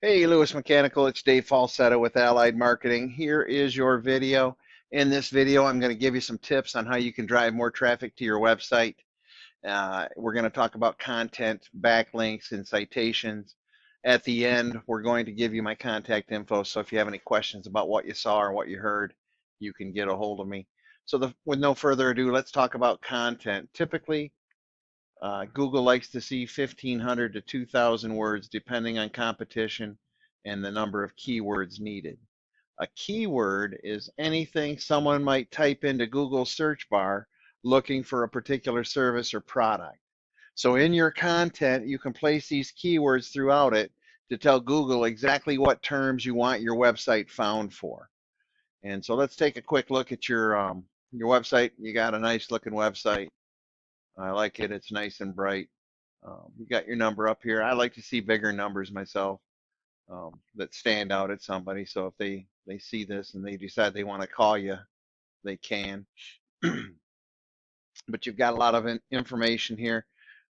Hey, Lewis Mechanical, it's Dave Falsetto with Allied Marketing. Here is your video. In this video, I'm going to give you some tips on how you can drive more traffic to your website. We're going to talk about content, backlinks, and citations. At the end, we're going to give you my contact info, so if you have any questions about what you saw or what you heard, you can get a hold of me. With no further ado, let's talk about content. Typically, Google likes to see 1,500 to 2,000 words depending on competition and the number of keywords needed. A keyword is anything someone might type into Google's search bar looking for a particular service or product. So in your content, you can place these keywords throughout it to tell Google exactly what terms you want your website found for. And so let's take a quick look at your website. You got a nice looking website. I like it. It's nice and bright. You got your number up here. I like to see bigger numbers myself that stand out at somebody. So if they see this and they decide they want to call you, they can. But you've got a lot of information here.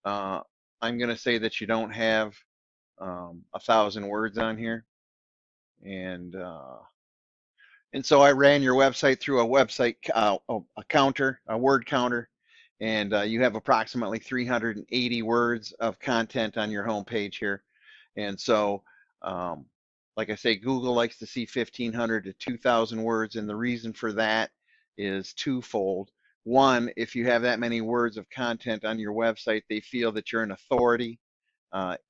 Uh, I'm going to say that you don't have 1,000 words on here, and so I ran your website through a website a counter, a word counter, and you have approximately 380 words of content on your home page here. And so, um, like I say, Google likes to see 1,500 to 2,000 words, and the reason for that is twofold. One, if you have that many words of content on your website, they feel that you're an authority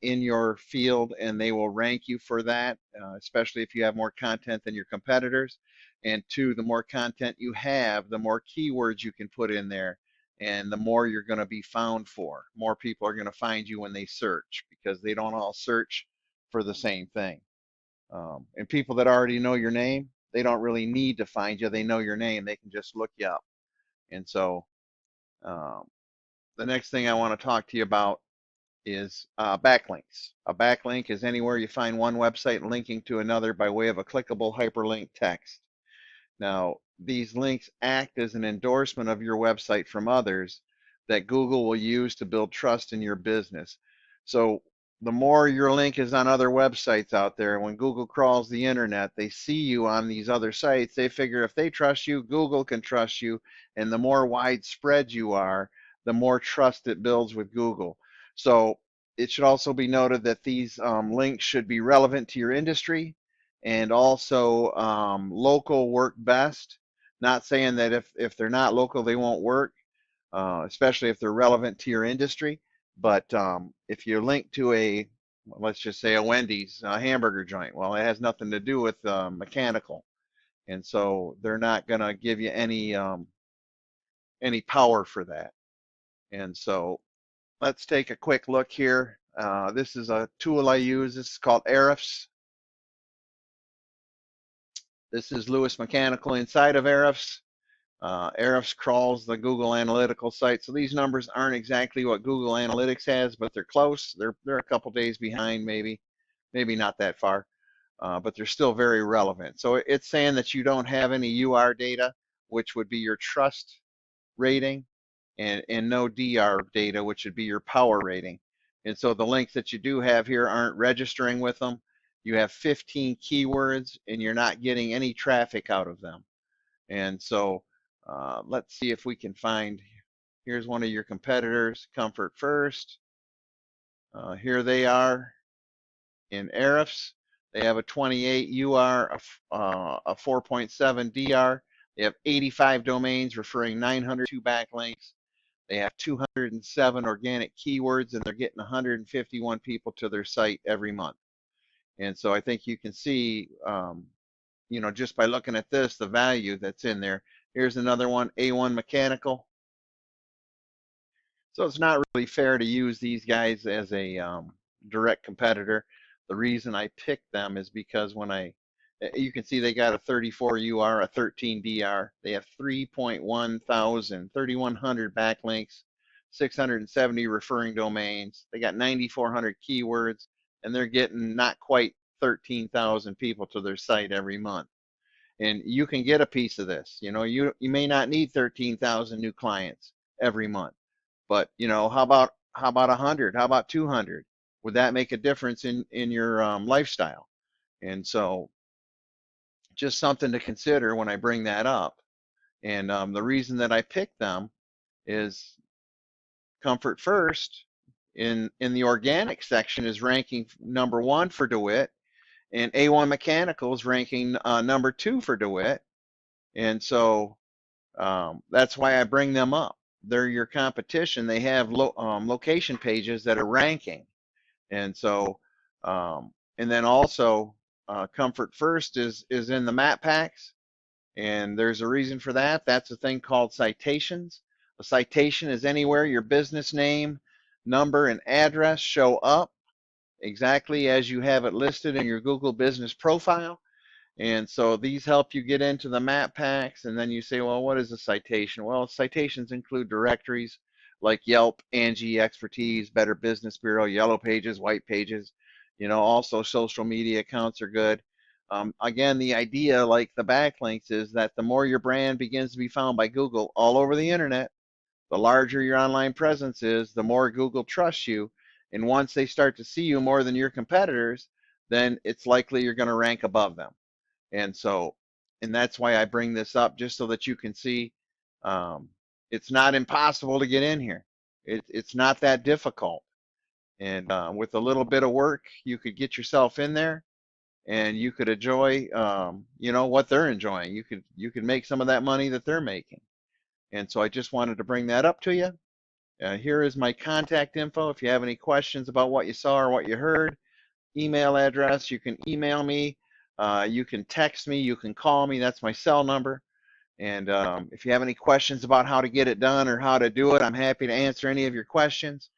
in your field, and they will rank you for that, especially if you have more content than your competitors. And two, the more content you have, the more keywords you can put in there, and the more you're going to be found for. More people are going to find you when they search because they don't all search for the same thing. And people that already know your name, they don't really need to find you. They know your name. They can just look you up. And so um, the next thing I want to talk to you about is backlinks. A backlink is anywhere you find one website linking to another by way of a clickable hyperlink text. Now, these links act as an endorsement of your website from others that Google will use to build trust in your business. So, the more your link is on other websites out there, when Google crawls the internet, they see you on these other sites. They figure if they trust you, Google can trust you. And the more widespread you are, the more trust it builds with Google. So, it should also be noted that these links should be relevant to your industry and also local work best. Not saying that if they're not local, they won't work, especially if they're relevant to your industry. But if you're linked to let's just say a Wendy's hamburger joint, well, it has nothing to do with mechanical, and so they're not going to give you any power for that. And so let's take a quick look here. This is a tool I use. This is called Ahrefs. This is Lewis Mechanical inside of Ahrefs. Ahrefs crawls the Google Analytical site, so these numbers aren't exactly what Google Analytics has, but they're close. They're a couple days behind, maybe not that far, but they're still very relevant. So it's saying that you don't have any UR data, which would be your trust rating, and no DR data, which would be your power rating. And so the links that you do have here aren't registering with them. You have 15 keywords, and you're not getting any traffic out of them. And so let's see if we can find, here's one of your competitors, Comfort First. Here they are in Ahrefs. They have a 28 UR, a 4.7 DR. They have 85 domains referring 902 backlinks. They have 207 organic keywords, and they're getting 151 people to their site every month. And so I think you can see, just by looking at this, the value that's in there. Here's another one, A1 Mechanical. So it's not really fair to use these guys as a direct competitor. The reason I picked them is because you can see they got a 34 UR, a 13 DR. They have 3,100 backlinks, 670 referring domains. They got 9,400 keywords, and they're getting not quite 13,000 people to their site every month. And you can get a piece of this. You may not need 13,000 new clients every month, but how about 100? How about 200? Would that make a difference in your lifestyle? And so just something to consider when I bring that up. And the reason that I picked them is Comfort First in the organic section is ranking number one for DeWitt, and A1 Mechanical is ranking number two for DeWitt. And so that's why I bring them up. They're your competition. They have location pages that are ranking. And so, and then also, Comfort First is in the map packs, and there's a reason for that. That's a thing called citations. A citation is anywhere your business name, number, and address show up exactly as you have it listed in your Google Business Profile. And so these help you get into the map packs, and then you say, well, what is a citation? Well, citations include directories like Yelp, Angie, Expertise, Better Business Bureau, Yellow Pages, White Pages. Also social media accounts are good. Again, the idea, like the backlinks, is that the more your brand begins to be found by Google all over the internet, the larger your online presence is, the more Google trusts you. And once they start to see you more than your competitors, then it's likely you're going to rank above them. And so, and that's why I bring this up, just so that you can see um, it's not impossible to get in here. It's not that difficult. And with a little bit of work, you could get yourself in there, and you could enjoy, what they're enjoying. You could make some of that money that they're making. And so I just wanted to bring that up to you. Here is my contact info. If you have any questions about what you saw or what you heard, email address, you can email me. You can text me. You can call me. That's my cell number. And if you have any questions about how to get it done or how to do it, I'm happy to answer any of your questions.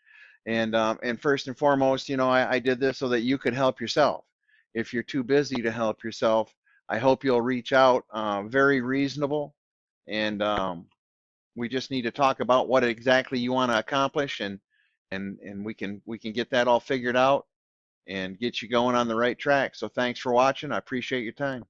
And first and foremost, I did this so that you could help yourself. If you're too busy to help yourself, I hope you'll reach out. Very reasonable, and we just need to talk about what exactly you want to accomplish, and we can get that all figured out and get you going on the right track. So thanks for watching. I appreciate your time.